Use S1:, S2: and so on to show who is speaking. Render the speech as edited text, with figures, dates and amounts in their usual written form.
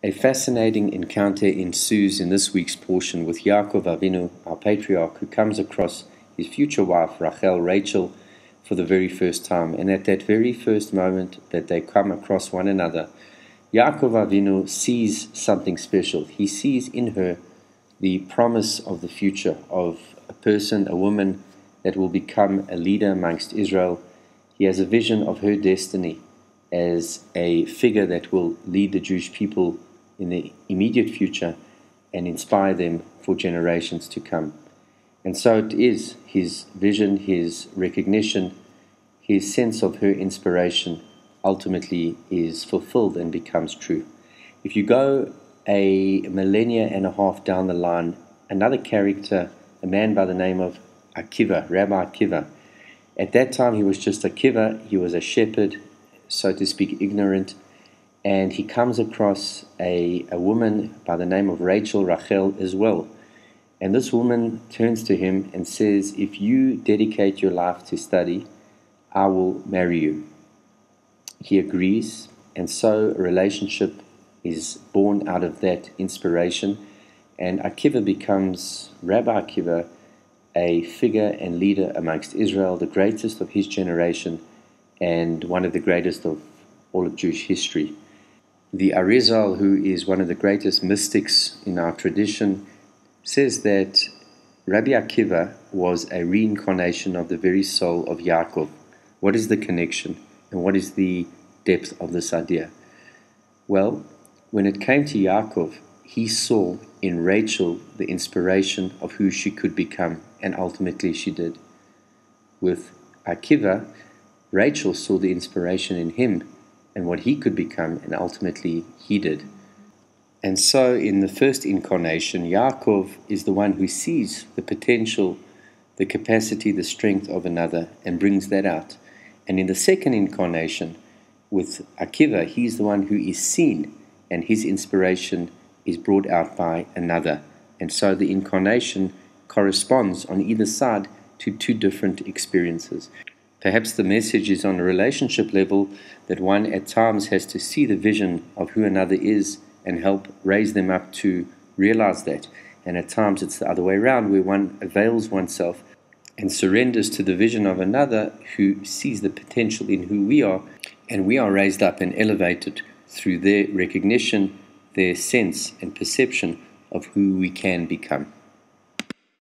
S1: A fascinating encounter ensues in this week's portion with Yaakov Avinu, our patriarch, who comes across his future wife, Rachel, for the very first time. And at that very first moment that they come across one another, Yaakov Avinu sees something special. He sees in her the promise of the future, of a person, a woman that will become a leader amongst Israel. He has a vision of her destiny as a figure that will lead the Jewish people in the immediate future and inspire them for generations to come. And so it is his vision, his recognition, his sense of her inspiration ultimately is fulfilled and becomes true. If you go a millennia and a half down the line, another character, a man by the name of Akiva, Rabbi Akiva. At that time he was just Akiva, he was a shepherd, so to speak, ignorant, and he comes across a woman by the name of Rachel as well. And this woman turns to him and says, if you dedicate your life to study, I will marry you. He agrees, and so a relationship is born out of that inspiration, and Akiva becomes, Rabbi Akiva, a figure and leader amongst Israel, the greatest of his generation, and one of the greatest of all of Jewish history. The Arizal, who is one of the greatest mystics in our tradition, says that Rabbi Akiva was a reincarnation of the very soul of Yaakov. What is the connection, and what is the depth of this idea? Well, when it came to Yaakov, he saw in Rachel the inspiration of who she could become, and ultimately she did. With Akiva, Rachel saw the inspiration in him and what he could become, and ultimately he did. And so in the first incarnation, Yaakov is the one who sees the potential, the capacity, the strength of another and brings that out. And in the second incarnation, with Akiva, he's the one who is seen and his inspiration is brought out by another. And so the incarnation corresponds on either side to two different experiences. Perhaps the message is on a relationship level that one at times has to see the vision of who another is and help raise them up to realize that. And at times it's the other way around, where one avails oneself and surrenders to the vision of another who sees the potential in who we are, and we are raised up and elevated through their recognition, their sense and perception of who we can become.